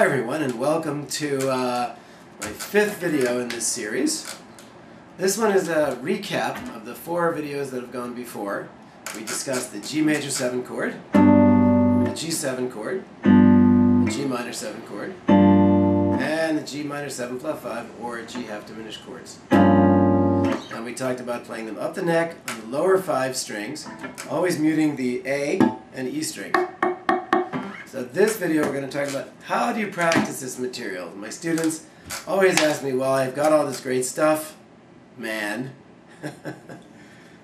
Hi everyone, and welcome to my fifth video in this series. This one is a recap of the 4 videos that have gone before. We discussed the G major 7 chord, the G7 chord, the G minor 7 chord, and the G minor 7 flat 5 or G half diminished chords. And we talked about playing them up the neck on the lower 5 strings, always muting the A and E strings. So this video we're going to talk about how do you practice this material. My students always ask me, well, I've got all this great stuff, man,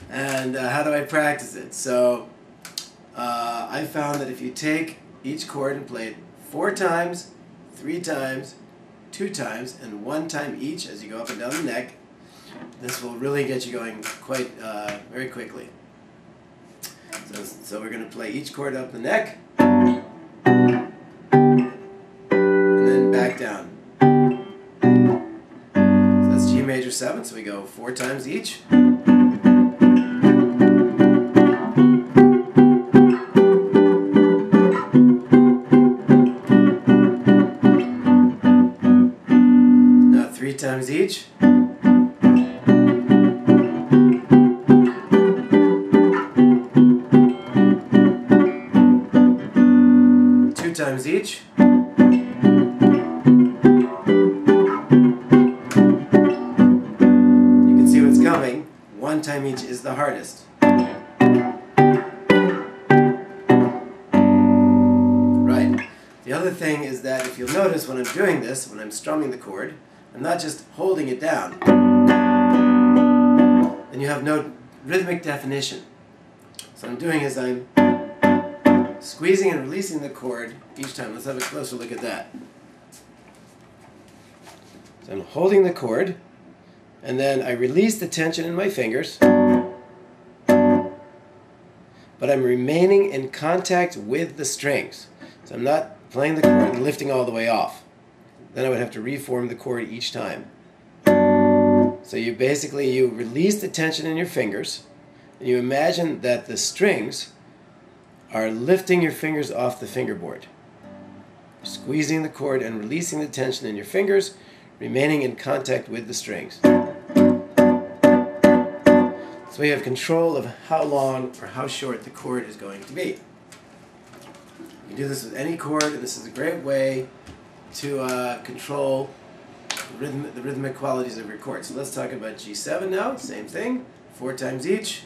and how do I practice it? So I found that if you take each chord and play it 4 times, 3 times, 2 times, and 1 time each as you go up and down the neck, this will really get you going quite very quickly. So we're going to play each chord up the neck, back down. So that's G major 7, so we go 4 times each. Now 3 times each. 2 times each. Coming, 1 time each is the hardest. Right. The other thing is that if you'll notice when I'm doing this, when I'm strumming the chord, I'm not just holding it down. And you have no rhythmic definition. So what I'm doing is I'm squeezing and releasing the chord each time. Let's have a closer look at that. So I'm holding the chord, and then I release the tension in my fingers, but I'm remaining in contact with the strings. So I'm not playing the chord and lifting all the way off. Then I would have to reform the chord each time. So you release the tension in your fingers, and you imagine that the strings are lifting your fingers off the fingerboard. Squeezing the chord and releasing the tension in your fingers, remaining in contact with the strings. So we have control of how long or how short the chord is going to be. You can do this with any chord, and this is a great way to control the rhythmic qualities of your chord. So let's talk about G7 now. Same thing, 4 times each.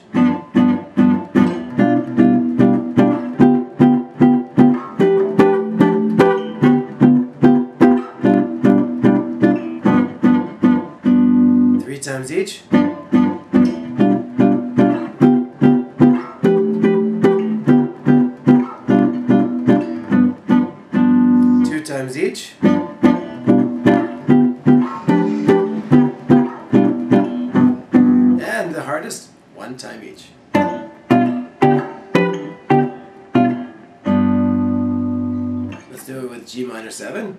3 times each. 2 times each. And the hardest, 1 time each. Let's do it with G minor 7.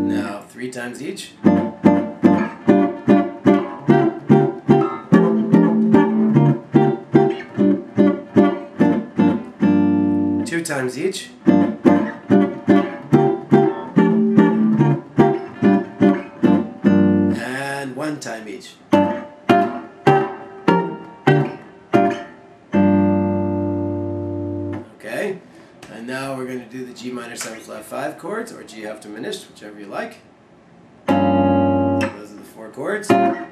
Now 3 times each. 2 times each. And 1 time each. Okay, and now we're going to do the G minor 7 flat 5 chords, or G half diminished, whichever you like. Those are the 4 chords. 4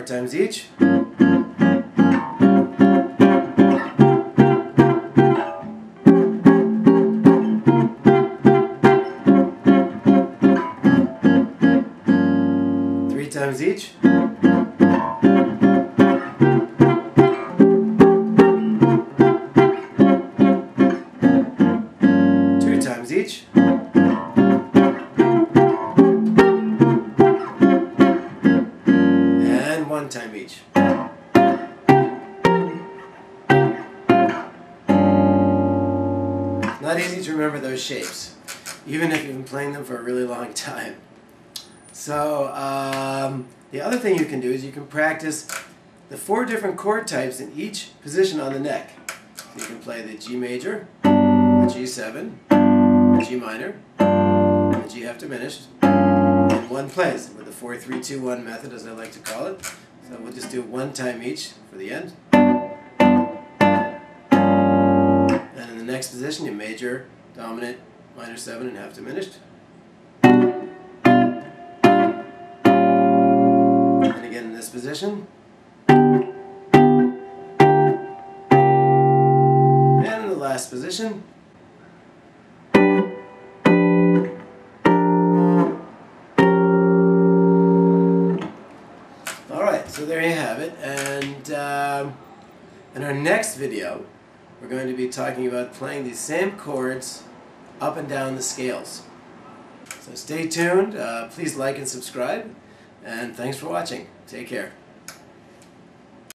times each. 3 times each. Each. And 1 time each. Not easy to remember those shapes. even if you've been playing them for a really long time. So the other thing you can do is you can practice the 4 different chord types in each position on the neck. So you can play the G major, the G7, the G minor, and the G half diminished in one place with the 4-3-2-1 method, as I like to call it. So we'll just do it 1 time each for the end. And in the next position, your major, dominant, minor 7, and half diminished. And again in this position. And in the last position. Alright, so there you have it. And in our next video, we're going to be talking about playing these same chords up and down the scales. So stay tuned, please like and subscribe, and thanks for watching. Take care.